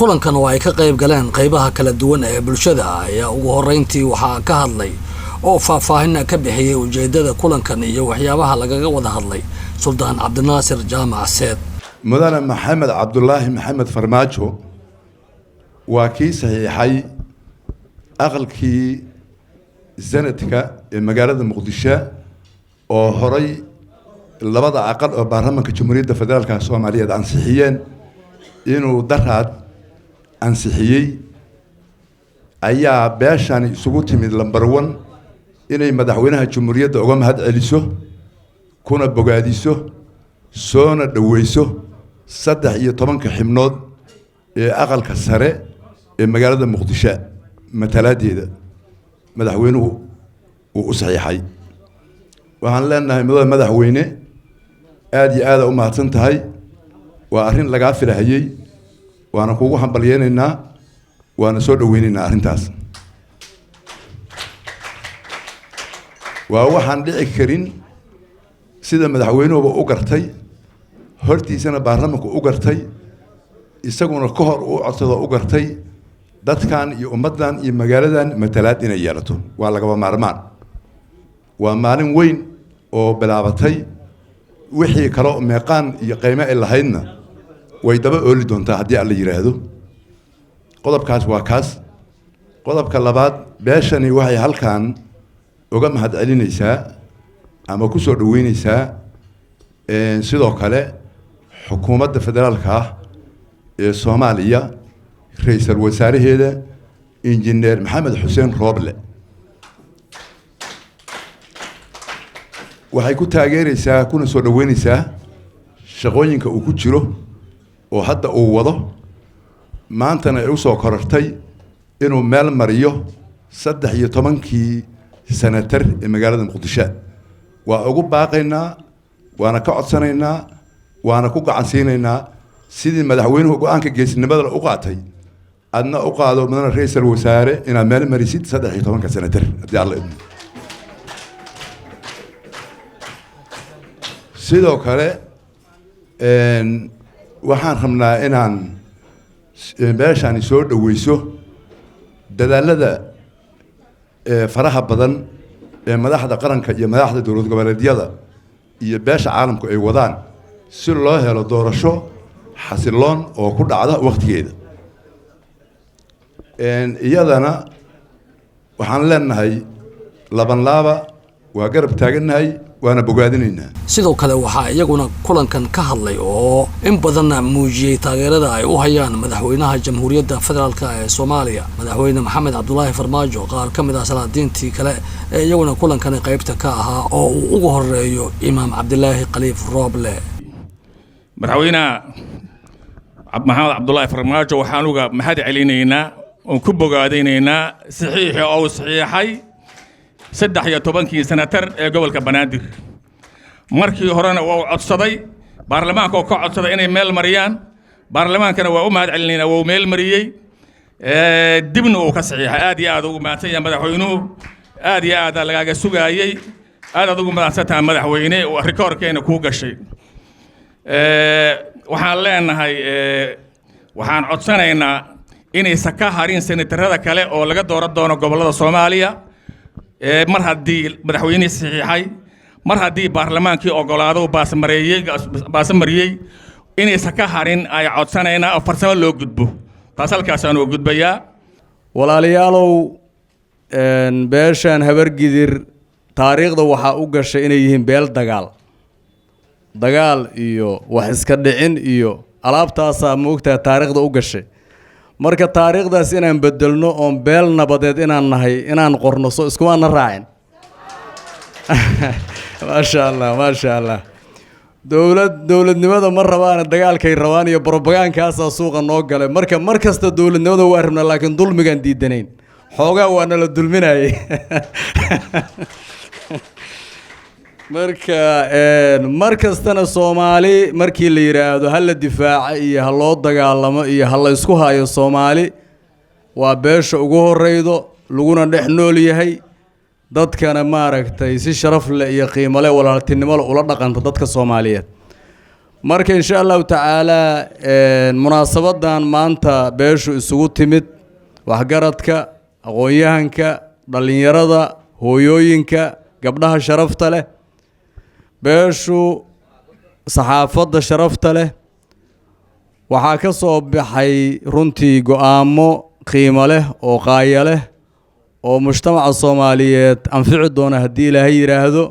kulankan oo ay ka qayb galeen qaybaha kala duwan ee bulshada ayaa ugu horeyntii waxaa ka hadlay oo faahfaahin ka bixiyay ujeedada kulankan iyo waxyaabaha lagaga wada hadlay Suldaan Cabdinaasir Jaamac Seed mudane Maxamed Cabdullahi Maxamed Farmaajo waa kii saxiixay aqalkii sanadka ee magaalada Muqdisho oo horay labada aqal oo baarlamaanka Jamhuuriyadda Federaalka Soomaaliyeed ansixiyeen inuu daraad ansixiyay ayaa beeshan isugu timid lambar 1 inay madaxweynaha Jamhuuriyadda uga mahad celiso kuna bogaadiso soona dhaweyso 13 xibnood ee aqalka sare ee magaalada Muqdisho mataladeeda madaxweynuhu uu u saxiixay waxaan leenahay madaxweyne aad iyo aad u mahadsan tahay waa arrin laga filayay waana kugu hambalyeynaa waana soo dhaweynaynaa arrintaas waa waxaan dhici karin sida madaxweynuhu u gartay hortiisana baarlamaanku u gartay isaguna ka hor u codsado u gartay dadkan iyo ummadan iyo magaaladan matalaad inay yeelato waa laga maarmaan waa maalin weyn oo bilaabatay wixii kale meeqaan iyo qiimo ay lahaydna way daba ooli doontaa haddii alla yiraahdo qodobkaas waa kaas qodobka labaad beeshani waxay halkan uga mahad celinaysaa ama ku soo dhaweynaysaa sidoo kale xukuumadda federaalka ee Soomaaliya ra'iisul wasaaraheeda injineer Maxamed Xuseen Rooble waxay ku taageeraysaa kuna soo dhaweynaysaa shaqooyinka uu ku jiro oo hadda uu wado maantana ay u soo korortay inuu meel mariyo 13 senator ee magaalada Muqdisho waa ugu baaqaynaa waana ka codsanaynaa waana ku gacansiinaynaa sidii madaxweynuhu go'aanka geesinimada u qaatay adna u qaado mudane ra'iisul wasaare ina meel marisid 13 senator haddii alla idmo sidoo kale waxaan rabnaa inaan beeshani soo dhaweyso dadaalada faraha badan ee madaxda qaranka iyo madaxda dawlad goboleedyada iyo beesha caalamku ay wadaan si loo helo doorasho xasiloon oo ku dhacda waqtigeeda iyadana waxaan leenahay labanlaaba waa garab taaganahay waana bogaadinaynaa sidoo kale waxa iyaguna kulankan ka hadlay oo in badan muujiyay taageerada ay u hayaan madaxweynaha Jamhuuriyadda Federaalka ee Soomaaliya madaxweyne Maxamed Cabdullahi Farmaajo qaar kamid ah salaadiintii kale ee iyaguna kulankan qaybta ka ahaa oo uu ugu horeeyo Imaam Cabdullahi Khaliif Rooble madaxweynaha Maxamed Cabdullahi Farmaajo waxaan uga mahad celinaynaa oo ku bogaadinaynaa saxiix oo saxiixay 13 senator ee gobolka Banaadir markii horena waa codsaday baarlamaanka oo ka codsaday inay meel mariyaan baarlamaankana waa u mahad celinaynaa waa meel mariyay dibna uu ka saxiixay aad iyo aad ugu mahadsan yahay madaxweynuhu aad iyo aad lagaga sugaayay aad ugu mahadsantahay madaxweyne oo rikoorkeena ku gashay waxaan leenahay waxaan codsanaynaa inay saka harin senatarada kale oo laga dooran doono gobolada Soomaaliya mar haddii madaxweyne saxiixay mar haddii baarlamaankii ogolaado baasamariyay inay saka harin ay codsanaynaa oo farsamo loo gudbo taas halkaas aan u gudbayaa walaalayaalow beeshan Habar-Gidir taariikhda waxa u gashay inay yihiin beel dagaal iyo wax iska dhicin iyo alaabtaas moogtaa taariikhda u gashay marka taariikhdaas inaan bedelno oo beel nabadeed inaan nahay inaan qorno soo isku aan raacin ma sha Allah dawladnimada ma rabaan dagaalkay rabaan iyo propagandkaas suuqa noo galay marka markasta dawladnimada waa rabnaa laakiin dulmigan diidanayn xoogaa waana la dulminayay markastana Soomaali markii la yiraahdo hal la difaaca iyo hal loo dagaalamo iyo hal la isku hayo Soomaali waa beesha ugu horeydo laguna dhex nool yahay dadkana maaragtay si sharaf leh iyo qiimo leh walaaltinimo ula dhaqanta dadka Soomaaliyeed marka insha Allah taala munaasabadan maanta beeshu isugu timid wax-garadka aqoon-yahanka dhalinyarada hooyooyinka gabdhaha sharafta leh beeshu saxaafadda sharafta leh waxaa ka soo baxay runtii go'aamo qiimo leh oo qaaya leh oo mujtamaca Soomaaliyeed anfici doona haddii Ilaahay yiraahdo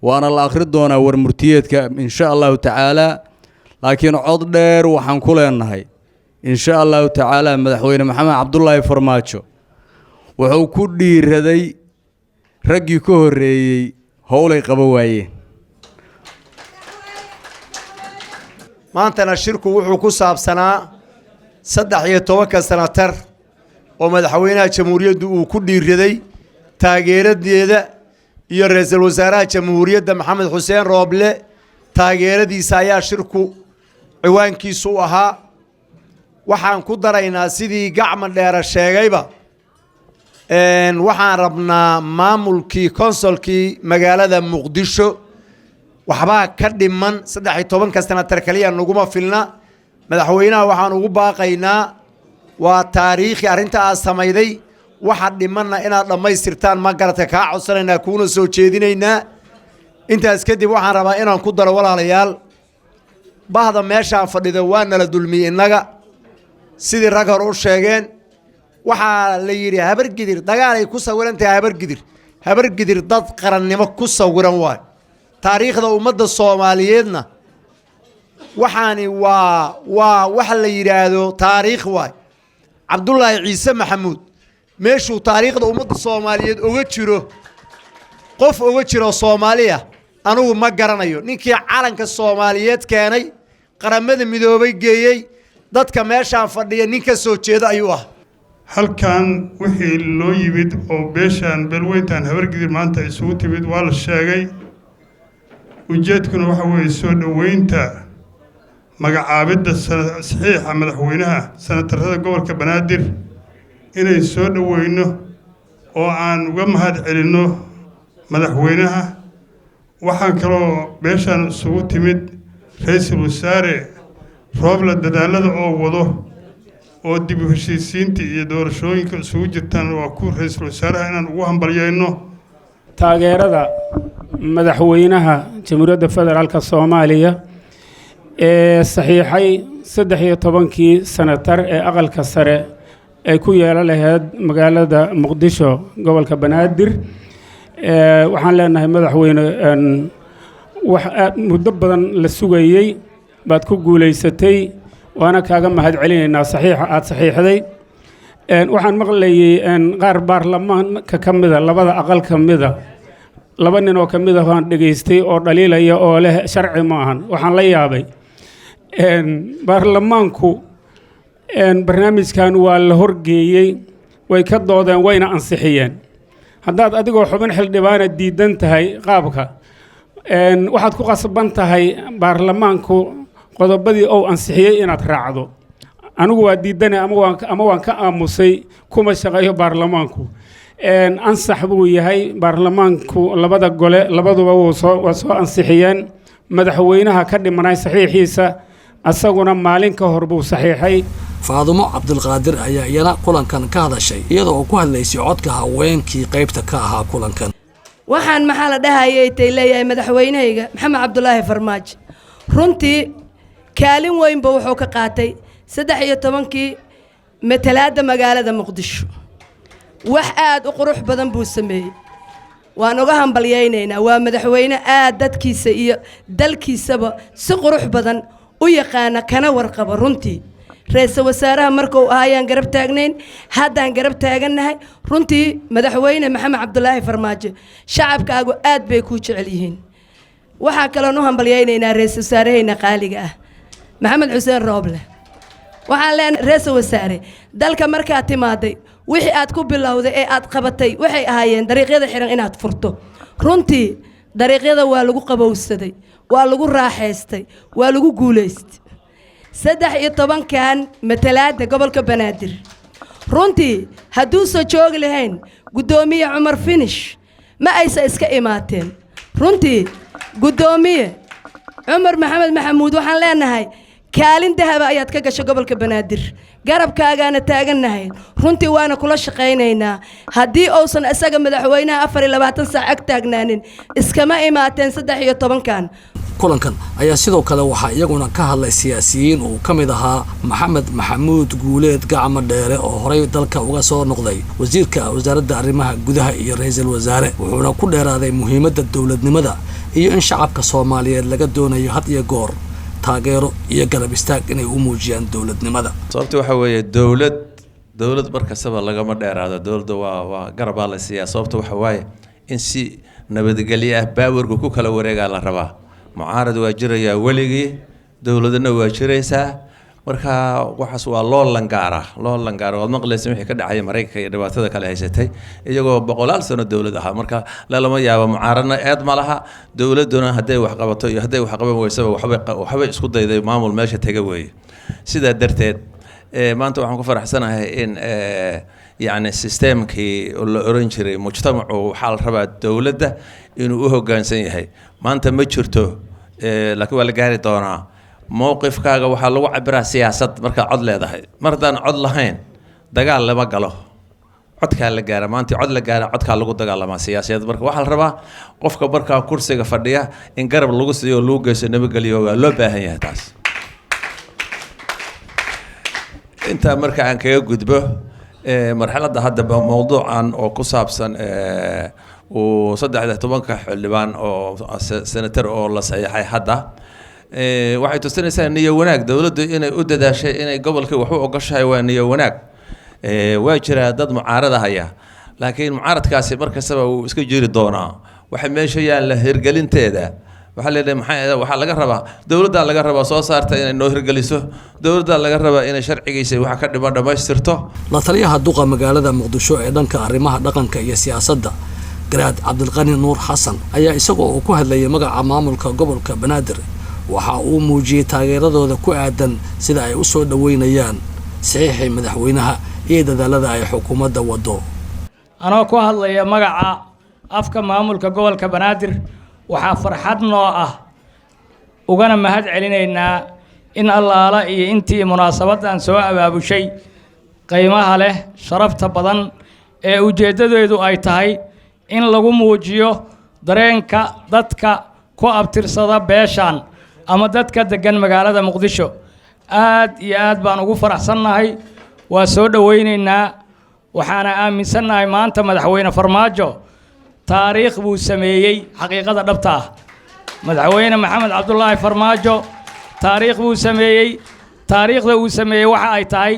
waana la akhri doonaa war murtiyeedka insha Allah taala laakiin cod dheer waxaan ku leenahay insha Allah taala madaxweyne Maxamed Cabdullahi Farmaajo wuxuu ku dhiiraday raggii ka horeeyay howlay qaba waayeen maantana shirku wuxuu ku saabsanaa 13 sanatar oo madaxweynaha jamhuuriyadda uu ku dhiiraday taageeradeeda iyo ra'iisul wasaaraha jamhuuriyadda Maxamed Xuseen Rooble taageeradiisa ayaa shirku ciwaankiisu ahaa waxaan ku daraynaa sidii gacma dheer sheegayba waxaan rabnaa maamulkii konsolkii magaalada Muqdisho waxba ka dhiman 13 sanatar kaliya naguma filna madaxweynaha waxaan ugu baaqaynaa waa taariikhi arinta aad samayday waxa dhimanna inaad dhamaystirtaan ma garadka ka codsanayna kuuna soo jeedinaynaa intaas kadib waxaan rabaa inaan ku daro walaalayaal bahda meesha fadhida waa nala dulmiyay inaga sidii rag hor u sheegeen waxa la yiri Habar-Gidir dagaal ay ku sawirantahay Habar-Gidir dad qarannimo ku sawiran waay taariikhda ummadda Soomaaliyeedna waxaani waa waxa la yiraahdo taariikh waay Cabdullahi Ciise Maxamuud meeshuu taariikhda ummadda Soomaaliyeed uga jiro qof uga jiro Soomaaliya anigu ma garanayo ninkii calanka Soomaaliyeed keenay qaramada midoobay geeyay dadka meesha fadhiya ninka soo jeeda ayuu ah halkan wixii loo yimid oo beeshan balweyntan Habar-Gidir maanta isugu timid waa la sheegay ujeedkuna waxa weeye soo dhaweynta magacaabidda saxiixa madaxweynaha sanatarada gobolka Banaadir inay soo dhaweyno oo aan uga mahad celino madaxweynaha waxaan kaloo beeshan isugu timid ra'iisul wasaare Rooble dadaalada oo wado oo dib u heshiisiinta iyo doorashooyinka isugu jirtaan waa ku ra'iisul wasaaraha inaan ugu hambalyeeyno taageerada madaxweynaha jamhuuriyadda federaalka Soomaaliya ee saxiixay 13 sanatar ee aqalka sare ay ku yeelan lahayd magaalada Muqdisho gobolka Banaadir waxaan leenahay madaxweyne wax muddo badan la sugayay baad ku guuleysatay waana kaaga mahad celinaynaa saxiixa aad saxiixday waxaan maqlayay qaar baarlamaanka kamida labada aqal kamida laba nin oo kamida waan dhageystay oo dhaliilaya oo leh sharci ma ahan waxaan la yaabay baarlamaanku barnaamijkan waa la horgeeyay way ka doodeen wayna ansixiyeen haddaad adigoo xubin xildhibaana diidan tahay qaabka waxaad ku qasban tahay baarlamaanku qodobadii oo ansixiyay inaad raacdo anigu waa diidanay ama waan ka aamusay kuma shaqeeyo baarlamaanku ansax buu yahay baarlamaanku labada gole labaduba waa soo ansixiyeen madaxweynaha ka dhimanay saxiixiisa asaguna maalin ka hor buu saxiixay faadumo cabdulqaadir ayaa iyana kulankan ka hadashay iyadoo uu ku hadlaysay codka haweenkii qaybta ka ahaa kulankan waxaan maxaa la dhahayay leeyahay madaxweynahayga Maxamed Cabdullahi Farmaajo runtii kaalin weyn buu wuxuu ka qaatay 13 matalaada magaalada Muqdisho wax aad u qurux badan buu sameeyay waan uga hambalyeynayna waa madaxweyne aad dadkiisa iyo dalkiisaba si qurux badan u yaqaan kana warqaba runtii ra'iisul wasaaraha markuu ahaayaan garab taagnayn haddaan garab taaganahay runtii madaxweyne Maxamed Cabdullahi Farmaajo shacabkaagu aad bay ku jecel yihiin waxa kale oo hambalyeynayna ra'iisul wasaarahayna qaaliga ah Maxamed Xuseen Rooble waxaan leenahay ra'iisul wasaare dalka markaa timaaday wixii aad ku bilowday ee aad qabatay waxay ahaayeen dariiqyada xiran inaad furto runtii dariiqyada waa lagu qabowsaday waa lagu raaxaystay waa lagu guuleystay 13 matalaada gobolka Banaadir runtii hadduu soo joogi lahayn gudoomiye Cumar Finish ma aysa iska imaateen runtii gudoomiye عمر محمد محمود وحن لنا كالين ذهب أيات كجش قبل كبنادر قرب كاجانا تاجنا رنتي وأنا كل شقينا هدي أوصل أساق مدحوينا أفر إلى بعد ساعة تاجنان إسكما ما تنسد هي طبعا كان kulankan ayaa sidoo kale waxa iyaguna ka hadlay siyaasiyiin oo kamid ahaa Maxamed Maxamuud Guuleed Gacmo Dheere oo horay dalka uga soo noqday wasiirka wasaaradda arrimaha gudaha iyo ra'iisul wasaare wuxuuna ku dheeraaday muhiimadda dawladnimada iyo in shacabka Soomaaliyeed laga doonayo had iyo goor taageero iyo garab istaag inay u muujiyaan dawladnimada sababta waxa weeye dawlad markasta laga ma dheeraado dawladda waa garab la siyaa sababta waxa waaye in si nabadgelyo ah baawarku ku kala wareegaa la rabaa معارض واجريا ولقي دولتنا واجريسا marka waxaas waa loo langaara wad maqlaysa wixii ka dhacay Mareykanka iyo dhibaatada kale haysatay iyagoo boqolaal sano dawlad ah marka lama yaabo mucaaradna eed ma laha dawladuna haday wax qabato iyo haday wax qaban weyso waxba isku dayday maamul meesha taga weey sida darteed maanta waxaan ku faraxsanahay in يعني systemkii la oran jiray mujtamacu waxa la rabaa dawladda inuu u hoggaansan yahay maanta ma jirto laakiin waa la gaari doonaa mowqifkaaga waxa lagu cabiraa siyaasad marka cod leedahay mardan cod lahayn dagaal lama galo codka la gaara maanta cod la gaara codka lagu dagaalama siyaasad marka waxa la rabaa qofka marka kursiga fadhiya in garab lagu siiyo loo geeso nabadgelyo loo baahan yahay taas inta marka aan kaga gudbo مرحلة هذا موضوع عن أو كسابسن وصدق طبعاً حلبان أو سنتر أو الله صحيح هذا واحد تستنى نية وناك دولة إن أدى شيء إن قبل كي وحوق قشها ونية وناك واجرة ضد معارضة هيا لكن معارض كاسي مركز سبب وسكي جري دونا واحد ما شيء له هرجلين تيدا waxaa laga rabaa dawladda laga rabaa soo saarta inay noo hirgeliso dawladda laga rabaa inay sharcigiisa waxa ka dhiman dhamaystirto la taliyaha duqa magaalada Muqdisho ee dhanka arrimaha dhaqanka iyo siyaasadda Garab Cabdullahi Nuur Xasan ayaa isagoo ku hadlayay magaca maamulka gobolka Banaadir waxa uu muujiyay taageeradooda ku aadan sida ay u soo dhaweynayaan saxiixii madaxweynaha iyo dadaalada ay xukuumadda wado anoo ku hadlaya magaca afka maamulka gobolka Banaadir waxaa farxad noo ah ugana mahad celinaynaa in allaala iyo intii munaasabadan soo abaabushay qiimaha leh sharafta badan ee ujeedadeedu ay tahay in lagu muujiyo dareenka dadka ku abtirsada beeshan ama dadka degan magaalada Muqdisho aad iyo aad baan ugu faraxsanahay waa soo dhaweynaynaa waxaana aaminsanahay maanta madaxweyne Farmaajo taariikh buu sameeyay xaqiiqada dhabta ah madaxweyne Maxamed Cabdullahi Farmaajo taariikh buu sameeyay taariikhda uu sameeyay waxa ay tahay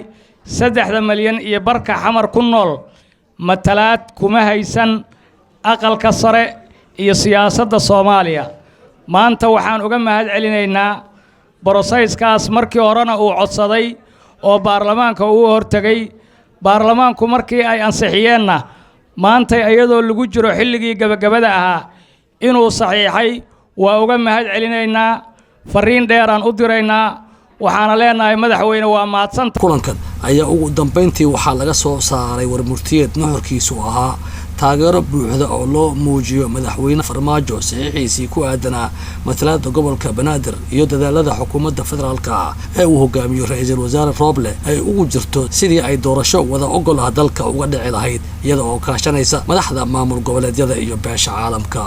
3 milyan iyo barka xamar ku nool matalaad kuma haysan aqalka sare iyo siyaasadda Soomaaliya maanta waxaan uga mahad celinaynaa borosayskaas markii horena uu codsaday oo baarlamaanka uu hortagay baarlamaanku markii ay ansixiyeenna maanta ayadoo lagu jiro xilligii gabagabada ahaa inuu saxiixay waa uga mahad celinaynaa fariin dheer aan u diraynaa waxaana leenahay madaxweyne waa maadsanta kulankan ayaa ugu dambeyntii waxaa laga soo saaray warmurtiyeed nuxurkiisu ahaa taageero buuxda oo loo muujiyo madaxweyne Farmaajo saxiixiisii ku aadanaa matalaadda gobolka Banaadir iyo dadaalada xukuumadda federaalka ee uu hogaamiyo ra'iisul wasaare Roble ay ugu jirto sidii ay doorasho wada ogol ah dalka uga dhici lahayd iyada oo kaashanaysa madaxda maamul goboleedyada iyo beesha caalamka